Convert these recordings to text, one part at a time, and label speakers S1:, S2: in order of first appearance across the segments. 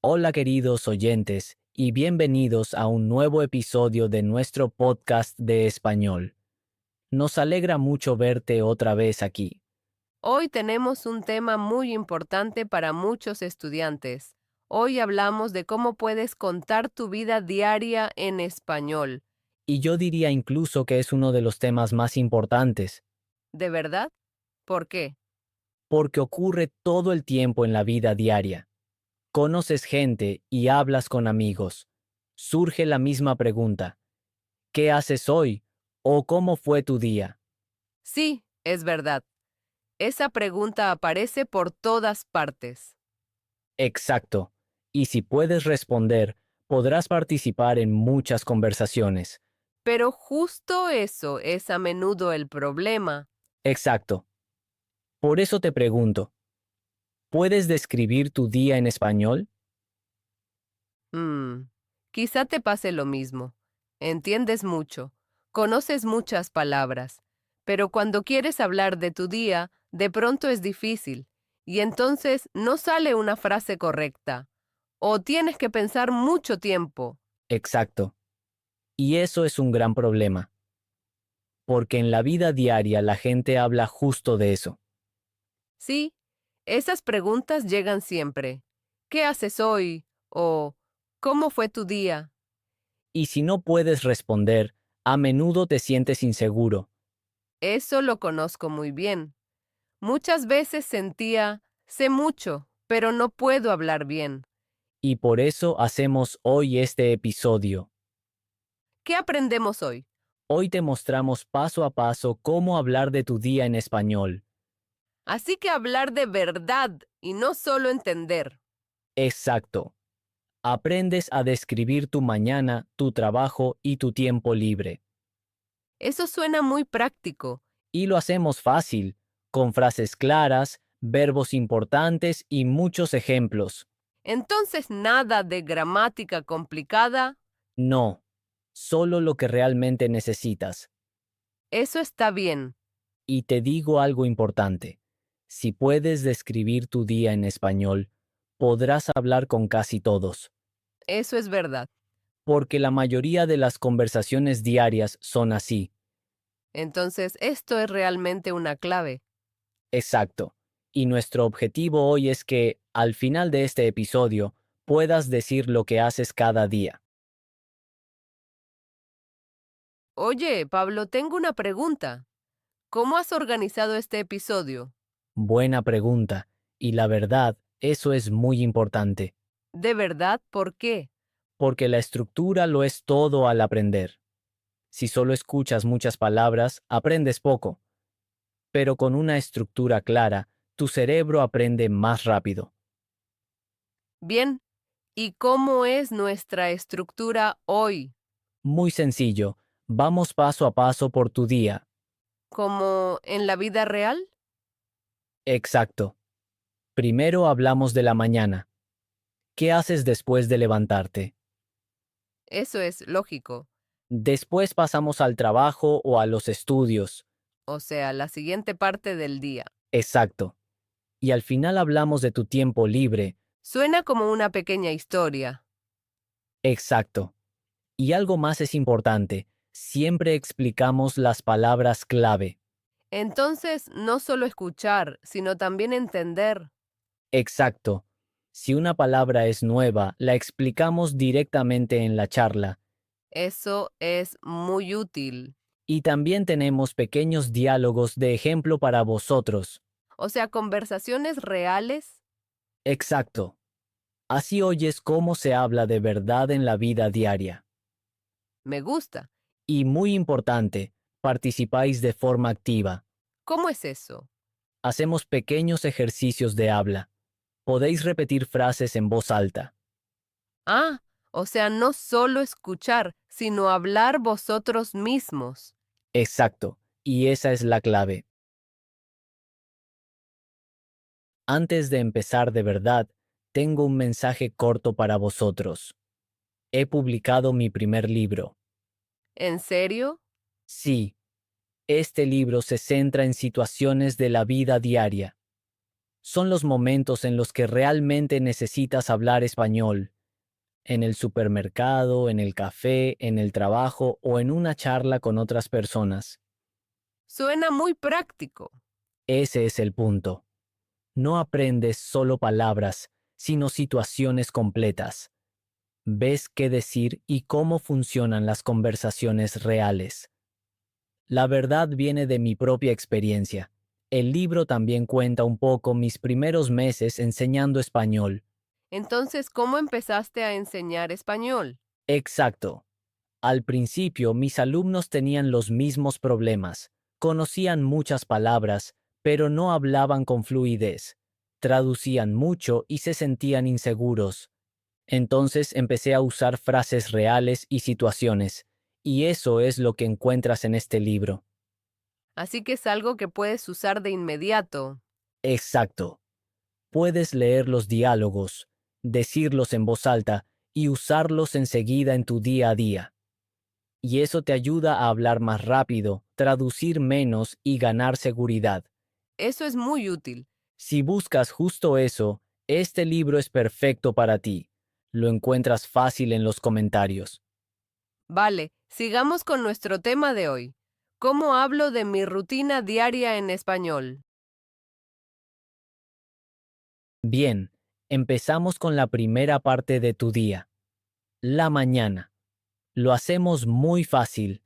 S1: Hola queridos oyentes y bienvenidos a un nuevo episodio de nuestro podcast de español. Nos alegra mucho verte otra vez aquí.
S2: Hoy tenemos un tema muy importante para muchos estudiantes. Hoy hablamos de cómo puedes contar tu vida diaria en español.
S1: Y yo diría incluso que es uno de los temas más importantes,
S2: ¿De verdad? ¿Por qué?
S1: porque ocurre todo el tiempo en la vida diaria. Conoces gente y hablas con amigos. Surge la misma pregunta: ¿qué haces hoy? ¿O cómo fue tu día?
S2: Sí, es verdad. Esa pregunta aparece por todas partes.
S1: Exacto. Y si puedes responder, podrás participar en muchas conversaciones.
S2: Pero justo eso es a menudo el problema.
S1: Exacto. Por eso te pregunto, ¿puedes describir tu día en español?
S2: Mm, Quizá te pase lo mismo. Entiendes mucho, conoces muchas palabras, pero cuando quieres hablar de tu día, de pronto es difícil, y entonces no sale una frase correcta, o tienes que pensar mucho tiempo.
S1: Exacto. Y eso es un gran problema, porque en la vida diaria la gente habla justo de eso.
S2: Sí, esas preguntas llegan siempre. ¿Qué haces hoy? O ¿cómo fue tu día?
S1: Y si no puedes responder, a menudo te sientes inseguro,
S2: Eso lo conozco muy bien. Muchas veces sentía, sé mucho, pero no puedo hablar bien.
S1: y por eso hacemos hoy este episodio.
S2: ¿Qué aprendemos hoy?
S1: Hoy te mostramos paso a paso cómo hablar de tu día en español.
S2: Así que hablar de verdad y no solo entender.
S1: Exacto. Aprendes a describir tu mañana, tu trabajo y tu tiempo libre.
S2: Eso suena muy práctico.
S1: Y lo hacemos fácil, con frases claras, verbos importantes y muchos ejemplos.
S2: Entonces nada de gramática complicada.
S1: No, solo lo que realmente necesitas.
S2: Eso está bien.
S1: Y te digo algo importante. Si puedes describir tu día en español, podrás hablar con casi todos,
S2: Eso es verdad.
S1: porque la mayoría de las conversaciones diarias son así.
S2: Entonces esto es realmente una clave.
S1: Exacto. Y nuestro objetivo hoy es que, al final de este episodio, puedas decir lo que haces cada día.
S2: Oye, Pablo, tengo una pregunta. ¿Cómo has organizado este episodio?
S1: Buena pregunta. Y la verdad, eso es muy importante,
S2: ¿De verdad? ¿Por qué?
S1: porque la estructura lo es todo al aprender. Si solo escuchas muchas palabras, aprendes poco, pero con una estructura clara, tu cerebro aprende más rápido.
S2: Bien. ¿Y cómo es nuestra estructura hoy?
S1: Muy sencillo, vamos paso a paso por tu día.
S2: ¿Como en la vida real?
S1: Exacto. Primero hablamos de la mañana. ¿Qué haces después de levantarte?
S2: Eso es lógico.
S1: Después pasamos al trabajo o a los estudios.
S2: O sea, la siguiente parte del día.
S1: Exacto. Y al final hablamos de tu tiempo libre.
S2: Suena como una pequeña historia.
S1: Exacto. Y algo más es importante, siempre explicamos las palabras clave.
S2: Entonces, no solo escuchar, sino también entender.
S1: Exacto. Si una palabra es nueva, la explicamos directamente en la charla.
S2: Eso es muy útil.
S1: Y también tenemos pequeños diálogos de ejemplo para vosotros.
S2: O sea, conversaciones reales.
S1: Exacto. Así oyes cómo se habla de verdad en la vida diaria.
S2: Me gusta.
S1: Y muy importante, participáis de forma activa.
S2: ¿Cómo es eso?
S1: Hacemos pequeños ejercicios de habla. Podéis repetir frases en voz alta.
S2: Ah, o sea, no solo escuchar, sino hablar vosotros mismos.
S1: Exacto. Y esa es la clave. Antes de empezar de verdad, tengo un mensaje corto para vosotros. He publicado mi primer libro.
S2: ¿En serio?
S1: Sí, este libro se centra en situaciones de la vida diaria. Son los momentos en los que realmente necesitas hablar español. En el supermercado, en el café, en el trabajo o en una charla con otras personas.
S2: Suena muy práctico.
S1: Ese es el punto. No aprendes solo palabras, sino situaciones completas. Ves qué decir y cómo funcionan las conversaciones reales. La verdad viene de mi propia experiencia. El libro también cuenta un poco mis primeros meses enseñando español.
S2: Entonces, ¿cómo empezaste a enseñar español?
S1: Exacto. Al principio mis alumnos tenían los mismos problemas. Conocían muchas palabras, pero no hablaban con fluidez. Traducían mucho y se sentían inseguros. Entonces empecé a usar frases reales y situaciones, y eso es lo que encuentras en este libro.
S2: Así que es algo que puedes usar de inmediato.
S1: Exacto. Puedes leer los diálogos, decirlos en voz alta y usarlos enseguida en tu día a día. Y eso te ayuda a hablar más rápido, traducir menos y ganar seguridad.
S2: Eso es muy útil.
S1: Si buscas justo eso, este libro es perfecto para ti. Lo encuentras fácil en los comentarios.
S2: Vale, sigamos con nuestro tema de hoy. ¿Cómo hablo de mi rutina diaria en español?
S1: Bien, empezamos con la primera parte de tu día, la mañana. Lo hacemos muy fácil.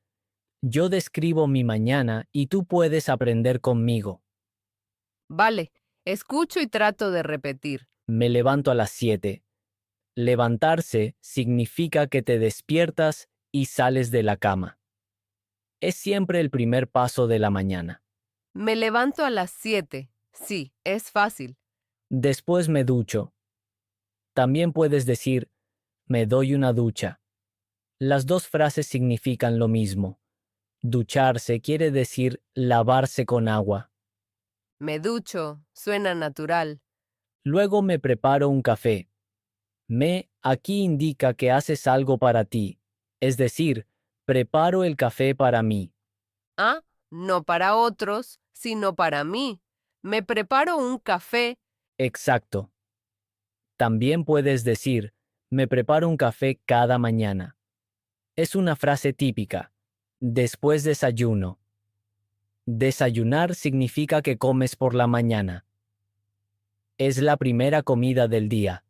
S1: Yo describo mi mañana y tú puedes aprender conmigo.
S2: Vale, escucho y trato de repetir.
S1: Me levanto a las 7. Levantarse significa que te despiertas y sales de la cama. Es siempre el primer paso de la mañana.
S2: Me levanto a las 7. Sí, es fácil.
S1: Después me ducho. También puedes decir, me doy una ducha. Las dos frases significan lo mismo. Ducharse quiere decir lavarse con agua.
S2: Me ducho, suena natural.
S1: Luego me preparo un café. Me aquí indica que haces algo para ti, es decir, preparo el café para mí.
S2: Ah, no para otros, sino para mí. Me preparo un café.
S1: Exacto. También puedes decir, me preparo un café cada mañana. Es una frase típica. Después desayuno. Desayunar significa que comes por la mañana. Es la primera comida del día.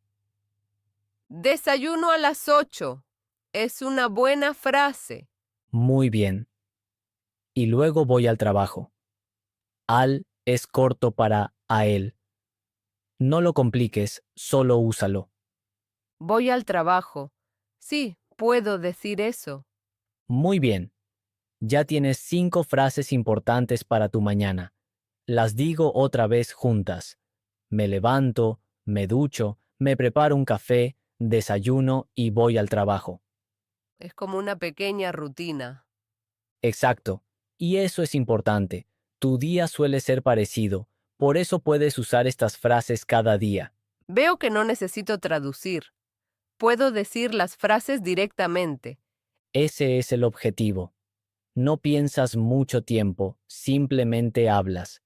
S2: Desayuno a las 8. Es una buena frase.
S1: Muy bien. Y luego voy al trabajo. Al es corto para a él. No lo compliques, solo úsalo.
S2: Voy al trabajo. Sí, puedo decir eso.
S1: Muy bien. Ya tienes 5 frases importantes para tu mañana. Las digo otra vez juntas. Me levanto, me ducho, me preparo un café, desayuno y voy al trabajo.
S2: Es como una pequeña rutina.
S1: Exacto. Y eso es importante. Tu día suele ser parecido. Por eso puedes usar estas frases cada día.
S2: Veo que no necesito traducir. Puedo decir las frases directamente.
S1: Ese es el objetivo. No piensas mucho tiempo, simplemente hablas.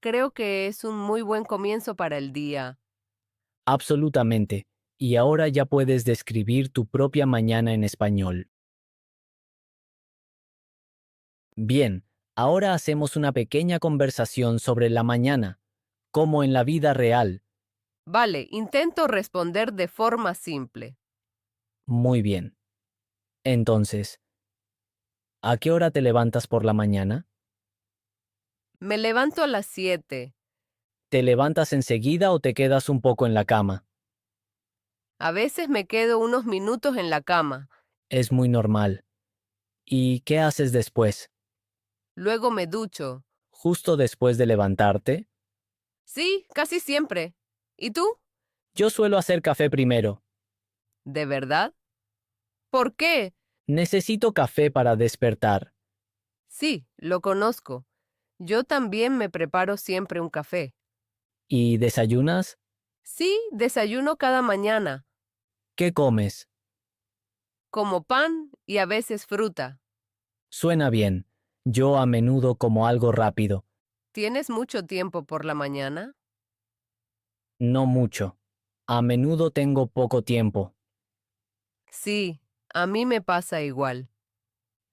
S2: Creo que es un muy buen comienzo para el día.
S1: Absolutamente. Y ahora ya puedes describir tu propia mañana en español. Bien, ahora hacemos una pequeña conversación sobre la mañana, como en la vida real.
S2: Vale, intento responder de forma simple.
S1: Muy bien. Entonces, ¿a qué hora te levantas por la mañana?
S2: Me levanto a las 7.
S1: ¿Te levantas enseguida o te quedas un poco en la cama?
S2: A veces me quedo unos minutos en la cama.
S1: Es muy normal. ¿Y qué haces después?
S2: Luego me ducho.
S1: ¿Justo después de levantarte?
S2: Sí, casi siempre. ¿Y tú?
S1: Yo suelo hacer café primero.
S2: ¿De verdad? ¿Por qué?
S1: Necesito café para despertar.
S2: Sí, lo conozco. Yo también me preparo siempre un café.
S1: ¿Y desayunas?
S2: Sí, desayuno cada mañana,
S1: ¿Qué comes?
S2: como pan y a veces fruta.
S1: Suena bien. Yo a menudo como algo rápido.
S2: ¿Tienes mucho tiempo por la mañana?
S1: No mucho. A menudo tengo poco tiempo.
S2: Sí, a mí me pasa igual.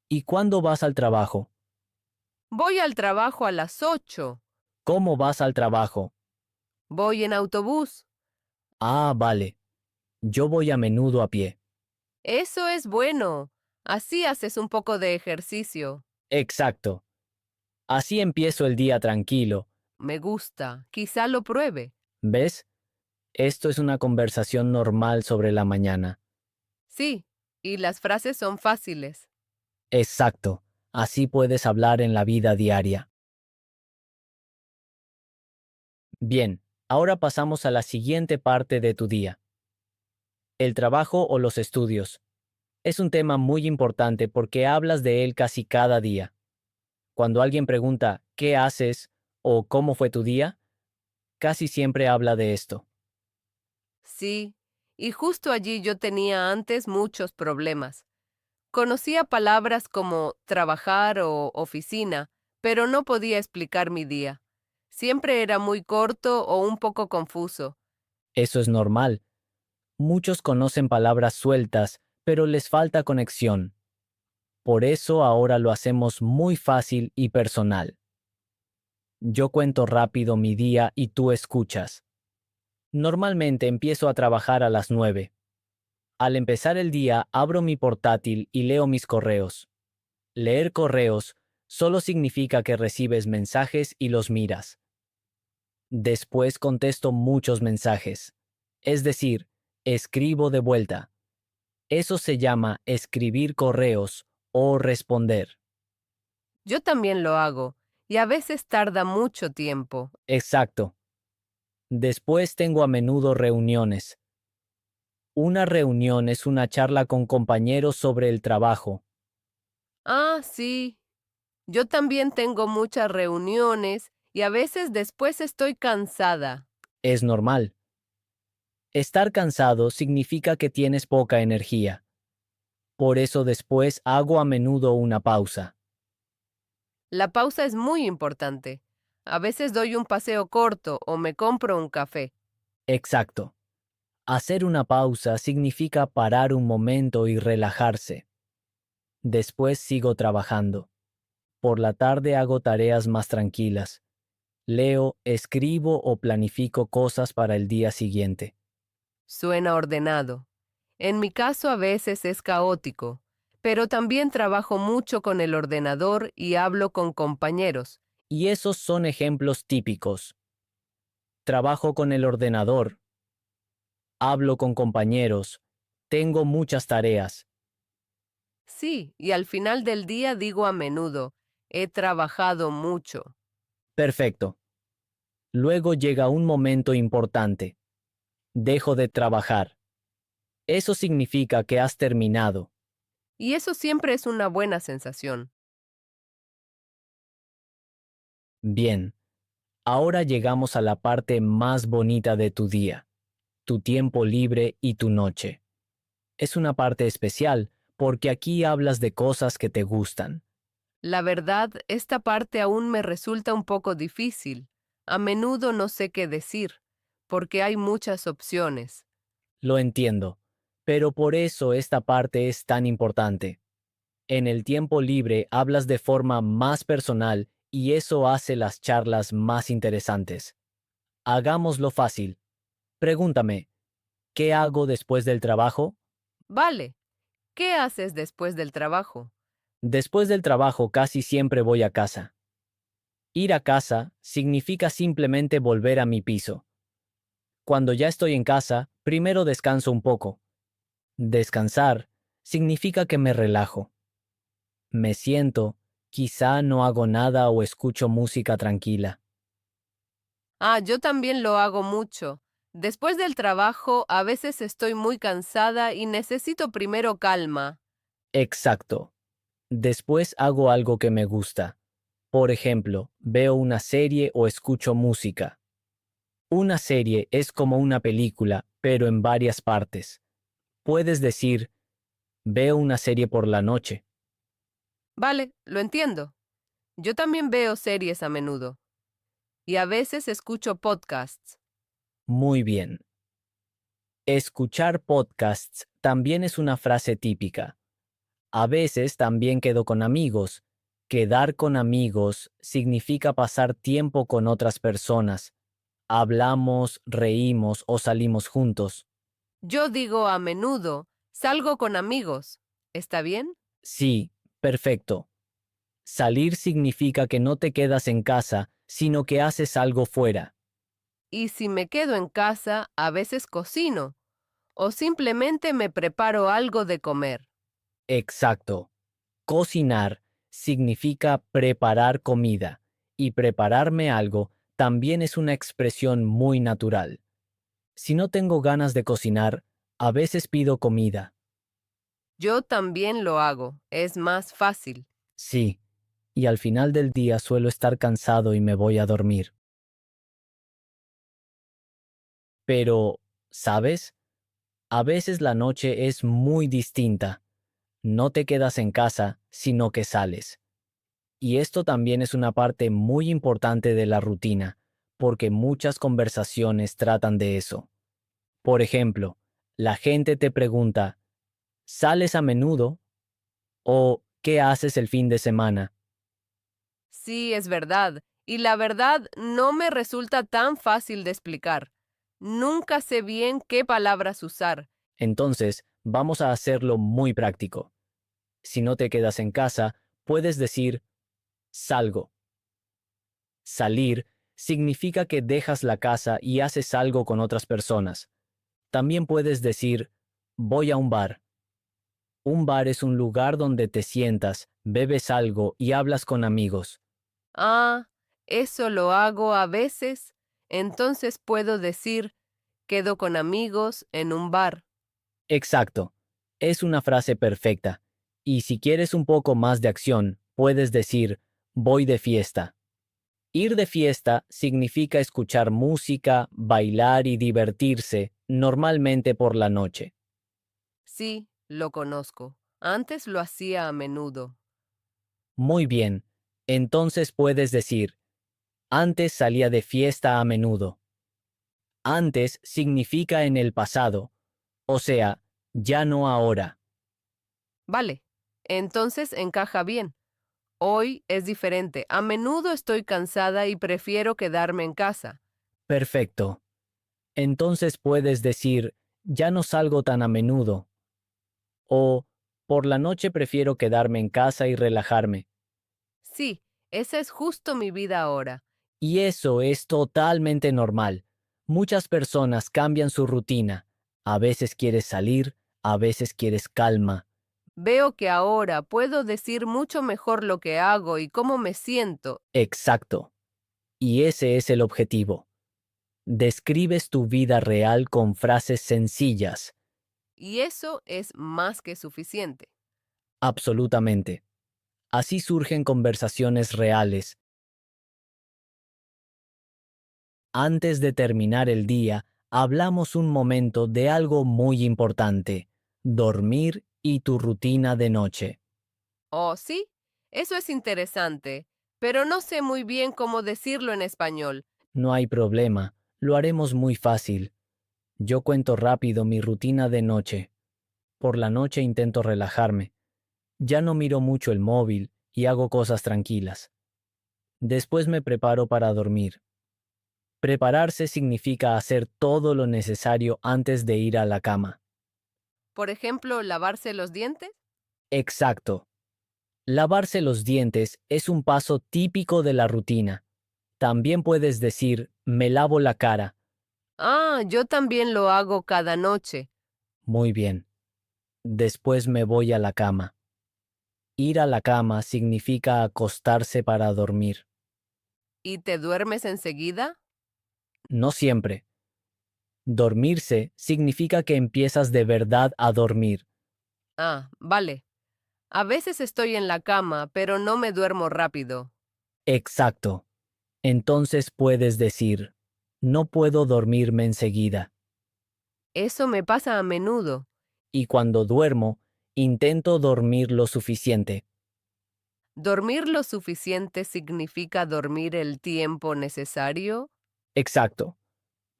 S1: ¿Y cuándo vas al trabajo?
S2: Voy al trabajo a las 8.
S1: ¿Cómo vas al trabajo?
S2: Voy en autobús.
S1: Ah, vale. Yo voy a menudo a pie.
S2: Eso es bueno. Así haces un poco de ejercicio.
S1: Exacto. Así empiezo el día tranquilo.
S2: Me gusta. Quizá lo pruebe.
S1: ¿Ves? Esto es una conversación normal sobre la mañana.
S2: Sí, y las frases son fáciles.
S1: Exacto. Así puedes hablar en la vida diaria. Bien, ahora pasamos a la siguiente parte de tu día. El trabajo o los estudios. Es un tema muy importante porque hablas de él casi cada día. Cuando alguien pregunta ¿qué haces? O ¿cómo fue tu día? Casi siempre habla de esto.
S2: Sí, y justo allí yo tenía antes muchos problemas. Conocía palabras como trabajar o oficina, pero no podía explicar mi día. Siempre era muy corto o un poco confuso.
S1: Eso es normal. Muchos conocen palabras sueltas, pero les falta conexión. Por eso ahora lo hacemos muy fácil y personal. Yo cuento rápido mi día y tú escuchas. Normalmente empiezo a trabajar a las 9. Al empezar el día, abro mi portátil y leo mis correos. Leer correos solo significa que recibes mensajes y los miras. Después contesto muchos mensajes. Es decir, escribo de vuelta. Eso se llama escribir correos o responder.
S2: Yo también lo hago, y a veces tarda mucho tiempo.
S1: Exacto. Después tengo a menudo reuniones. Una reunión es una charla con compañeros sobre el trabajo.
S2: Ah, sí. Yo también tengo muchas reuniones y a veces después estoy cansada.
S1: Es normal. Estar cansado significa que tienes poca energía. Por eso después hago a menudo una pausa.
S2: La pausa es muy importante. A veces doy un paseo corto o me compro un café.
S1: Exacto. Hacer una pausa significa parar un momento y relajarse. Después sigo trabajando. Por la tarde hago tareas más tranquilas. Leo, escribo o planifico cosas para el día siguiente.
S2: Suena ordenado. En mi caso a veces es caótico, pero también trabajo mucho con el ordenador y hablo con compañeros.
S1: Y esos son ejemplos típicos. Trabajo con el ordenador, hablo con compañeros, tengo muchas tareas.
S2: Sí, y al final del día digo a menudo, he trabajado mucho.
S1: Perfecto. Luego llega un momento importante. Dejo de trabajar. Eso significa que has terminado.
S2: Y eso siempre es una buena sensación.
S1: Bien. Ahora llegamos a la parte más bonita de tu día, tu tiempo libre y tu noche. Es una parte especial porque aquí hablas de cosas que te gustan.
S2: La verdad, esta parte aún me resulta un poco difícil. A menudo no sé qué decir, porque hay muchas opciones.
S1: Lo entiendo, pero por eso esta parte es tan importante. En el tiempo libre hablas de forma más personal y eso hace las charlas más interesantes. Hagámoslo fácil. Pregúntame, ¿qué hago después del trabajo?
S2: Vale, ¿qué haces después del trabajo?
S1: Después del trabajo casi siempre voy a casa. Ir a casa significa simplemente volver a mi piso. Cuando ya estoy en casa, primero descanso un poco. Descansar significa que me relajo. Me siento, quizá no hago nada o escucho música tranquila.
S2: Ah, yo también lo hago mucho. Después del trabajo, a veces estoy muy cansada y necesito primero calma.
S1: Exacto. Después hago algo que me gusta. Por ejemplo, veo una serie o escucho música. Una serie es como una película, pero en varias partes. Puedes decir, veo una serie por la noche.
S2: Vale, lo entiendo. Yo también veo series a menudo. Y a veces escucho podcasts.
S1: Muy bien. Escuchar podcasts también es una frase típica. A veces también quedo con amigos. Quedar con amigos significa pasar tiempo con otras personas. Hablamos, reímos o salimos juntos.
S2: Yo digo a menudo, salgo con amigos. ¿Está bien?
S1: Sí, perfecto. Salir significa que no te quedas en casa, sino que haces algo fuera.
S2: Y si me quedo en casa, a veces cocino o simplemente me preparo algo de comer.
S1: Exacto. Cocinar significa preparar comida, y prepararme algo también es una expresión muy natural. Si no tengo ganas de cocinar, a veces pido comida.
S2: Yo también lo hago, es más fácil.
S1: Sí, y al final del día suelo estar cansado y me voy a dormir. Pero, ¿sabes? A veces la noche es muy distinta. No te quedas en casa, sino que sales. Y esto también es una parte muy importante de la rutina, porque muchas conversaciones tratan de eso. Por ejemplo, la gente te pregunta, ¿sales a menudo? ¿O qué haces el fin de semana?
S2: Sí, es verdad. Y la verdad no me resulta tan fácil de explicar. Nunca sé bien qué palabras usar.
S1: Entonces, vamos a hacerlo muy práctico. Si no te quedas en casa, puedes decir, salgo. Salir significa que dejas la casa y haces algo con otras personas. También puedes decir, voy a un bar. Un bar es un lugar donde te sientas, bebes algo y hablas con amigos.
S2: Ah, eso lo hago a veces. Entonces puedo decir, quedo con amigos en un bar.
S1: Exacto. Es una frase perfecta. Y si quieres un poco más de acción, puedes decir, voy de fiesta. Ir de fiesta significa escuchar música, bailar y divertirse, normalmente por la noche.
S2: Sí, lo conozco. Antes lo hacía a menudo.
S1: Muy bien. Entonces puedes decir, antes salía de fiesta a menudo. Antes significa en el pasado, o sea, ya no ahora.
S2: Vale. Entonces encaja bien. Hoy es diferente. A menudo estoy cansada y prefiero quedarme en casa.
S1: Perfecto. Entonces puedes decir, ya no salgo tan a menudo, o por la noche prefiero quedarme en casa y relajarme.
S2: Sí, esa es justo mi vida ahora.
S1: Y eso es totalmente normal. Muchas personas cambian su rutina. A veces quieres salir, a veces quieres calma.
S2: Veo que ahora puedo decir mucho mejor lo que hago y cómo me siento.
S1: Exacto. Y ese es el objetivo. Describes tu vida real con frases sencillas.
S2: Y eso es más que suficiente.
S1: Absolutamente. Así surgen conversaciones reales. Antes de terminar el día, hablamos un momento de algo muy importante, dormir y tu rutina de noche.
S2: Oh, sí, eso es interesante, pero no sé muy bien cómo decirlo en español.
S1: No hay problema, lo haremos muy fácil. Yo cuento rápido mi rutina de noche. Por la noche intento relajarme. Ya no miro mucho el móvil y hago cosas tranquilas. Después me preparo para dormir. Prepararse significa hacer todo lo necesario antes de ir a la cama.
S2: Por ejemplo, lavarse los dientes.
S1: Exacto. Lavarse los dientes es un paso típico de la rutina. También puedes decir, me lavo la cara.
S2: Ah, yo también lo hago cada noche.
S1: Muy bien. Después me voy a la cama. Ir a la cama significa acostarse para dormir.
S2: ¿Y te duermes enseguida?
S1: No siempre. Dormirse significa que empiezas de verdad a dormir.
S2: Ah, vale. A veces estoy en la cama, pero no me duermo rápido.
S1: Exacto. Entonces puedes decir, no puedo dormirme enseguida.
S2: Eso me pasa a menudo.
S1: Y cuando duermo, intento dormir lo suficiente.
S2: ¿Dormir lo suficiente significa dormir el tiempo necesario?
S1: Exacto.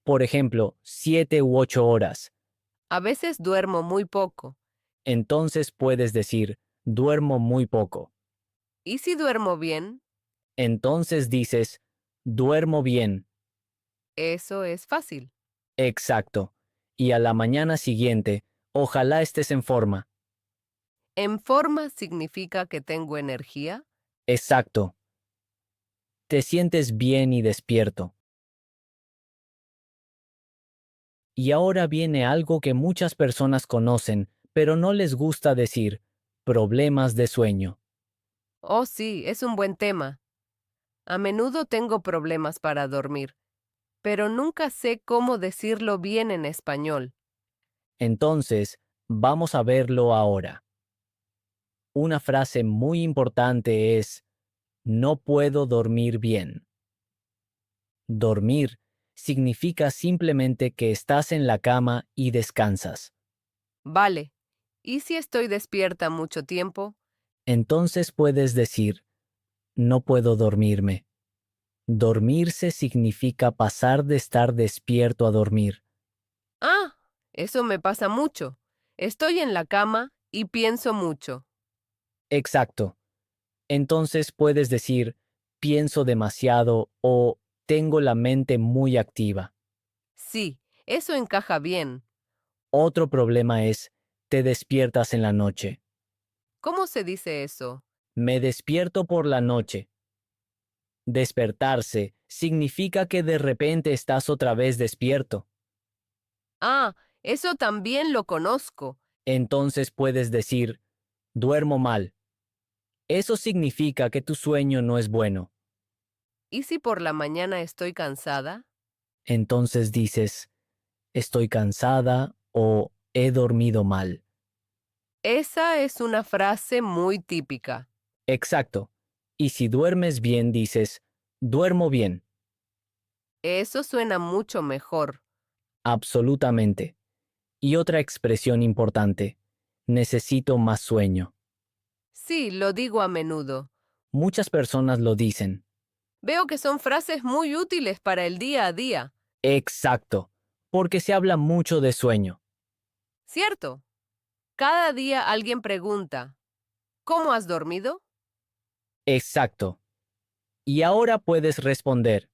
S1: Por ejemplo, 7 u 8 horas.
S2: A veces duermo muy poco.
S1: Entonces puedes decir, duermo muy poco.
S2: ¿Y si duermo bien?
S1: Entonces dices, duermo bien.
S2: Eso es fácil.
S1: Exacto. Y a la mañana siguiente, ojalá estés en forma.
S2: ¿En forma significa que tengo energía?
S1: Exacto. Te sientes bien y despierto. Y ahora viene algo que muchas personas conocen, pero no les gusta decir, problemas de sueño.
S2: Oh, sí, es un buen tema. A menudo tengo problemas para dormir, pero nunca sé cómo decirlo bien en español.
S1: Entonces, vamos a verlo ahora. Una frase muy importante es, no puedo dormir bien. Dormir significa simplemente que estás en la cama y descansas.
S2: Vale. ¿Y si estoy despierta mucho tiempo?
S1: Entonces puedes decir, no puedo dormirme. Dormirse significa pasar de estar despierto a dormir.
S2: Ah, eso me pasa mucho. Estoy en la cama y pienso mucho.
S1: Exacto. Entonces puedes decir, pienso demasiado o tengo la mente muy activa.
S2: Sí, eso encaja bien.
S1: Otro problema es, te despiertas en la noche.
S2: ¿Cómo se dice eso?
S1: Me despierto por la noche. Despertarse significa que de repente estás otra vez despierto.
S2: Ah, eso también lo conozco.
S1: Entonces puedes decir, duermo mal. Eso significa que tu sueño no es bueno.
S2: ¿Y si por la mañana estoy cansada?
S1: Entonces dices, estoy cansada o he dormido mal.
S2: Esa es una frase muy típica.
S1: Exacto. Y si duermes bien, dices, duermo bien.
S2: Eso suena mucho mejor.
S1: Absolutamente. Y otra expresión importante, necesito más sueño.
S2: Sí, lo digo a menudo.
S1: Muchas personas lo dicen.
S2: Veo que son frases muy útiles para el día a día.
S1: Exacto. Porque se habla mucho de sueño.
S2: ¿Cierto? Cada día alguien pregunta, ¿cómo has dormido?
S1: Exacto. Y ahora puedes responder.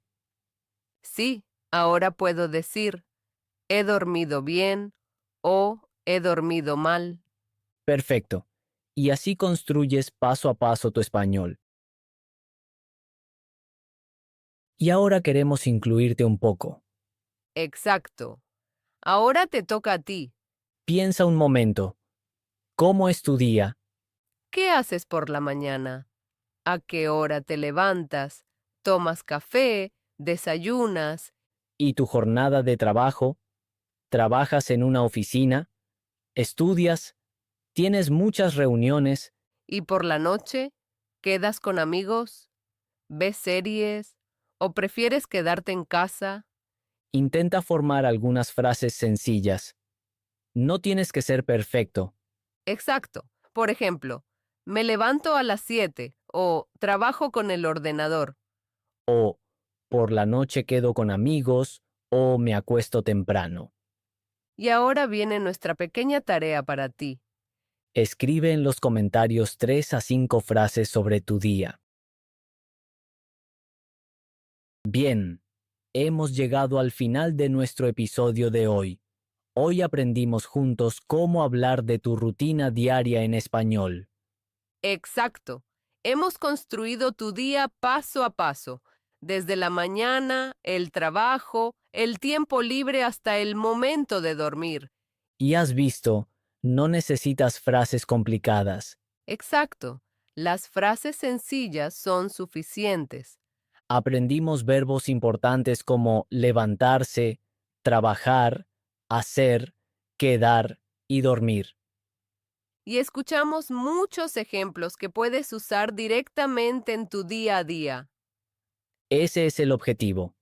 S2: Sí, ahora puedo decir, he dormido bien o he dormido mal.
S1: Perfecto. Y así construyes paso a paso tu español. Y ahora queremos incluirte un poco.
S2: Exacto. Ahora te toca a ti.
S1: Piensa un momento. ¿Cómo es tu día?
S2: ¿Qué haces por la mañana? ¿A qué hora te levantas? ¿Tomas café? ¿Desayunas?
S1: ¿Y tu jornada de trabajo? ¿Trabajas en una oficina? ¿Estudias? ¿Tienes muchas reuniones?
S2: ¿Y por la noche? ¿Quedas con amigos? ¿Ves series? ¿O prefieres quedarte en casa?
S1: Intenta formar algunas frases sencillas. No tienes que ser perfecto.
S2: Exacto. Por ejemplo, me levanto a las 7 o trabajo con el ordenador.
S1: O por la noche quedo con amigos o me acuesto temprano.
S2: Y ahora viene nuestra pequeña tarea para ti.
S1: Escribe en los comentarios 3 a 5 frases sobre tu día. Bien, hemos llegado al final de nuestro episodio de hoy. Hoy aprendimos juntos cómo hablar de tu rutina diaria en español.
S2: Exacto. Hemos construido tu día paso a paso, desde la mañana, el trabajo, el tiempo libre hasta el momento de dormir.
S1: Y has visto, no necesitas frases complicadas.
S2: Exacto. Las frases sencillas son suficientes.
S1: Aprendimos verbos importantes como levantarse, trabajar, hacer, quedar y dormir.
S2: Y escuchamos muchos ejemplos que puedes usar directamente en tu día a día.
S1: Ese es el objetivo.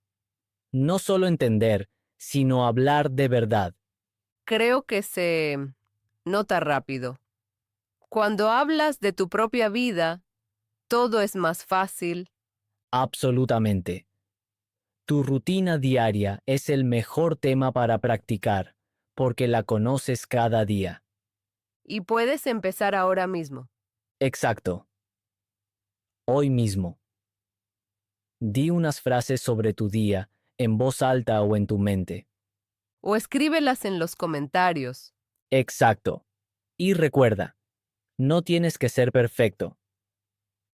S1: No solo entender, sino hablar de verdad.
S2: Creo que se nota rápido. Cuando hablas de tu propia vida, todo es más fácil.
S1: Absolutamente. Tu rutina diaria es el mejor tema para practicar, porque la conoces cada día.
S2: Y puedes empezar ahora mismo.
S1: Exacto. Hoy mismo. Di unas frases sobre tu día, en voz alta o en tu mente.
S2: O escríbelas en los comentarios.
S1: Exacto. Y recuerda, no tienes que ser perfecto.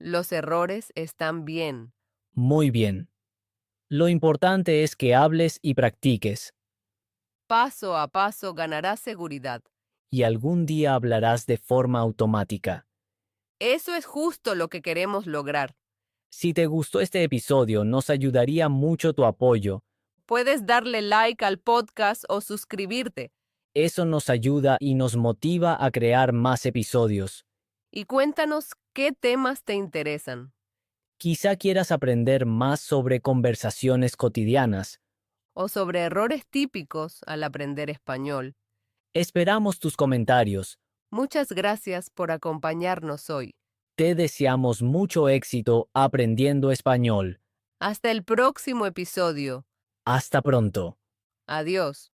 S2: Los errores están bien.
S1: Muy bien. Lo importante es que hables y practiques,
S2: Paso a paso ganarás seguridad.
S1: y algún día hablarás de forma automática.
S2: Eso es justo lo que queremos lograr.
S1: Si te gustó este episodio, nos ayudaría mucho tu apoyo.
S2: Puedes darle like al podcast o suscribirte.
S1: Eso nos ayuda y nos motiva a crear más episodios.
S2: Y cuéntanos qué temas te interesan.
S1: Quizá quieras aprender más sobre conversaciones cotidianas.
S2: O sobre errores típicos al aprender español.
S1: Esperamos tus comentarios.
S2: Muchas gracias por acompañarnos hoy.
S1: Te deseamos mucho éxito aprendiendo español.
S2: Hasta el próximo episodio.
S1: Hasta pronto.
S2: Adiós.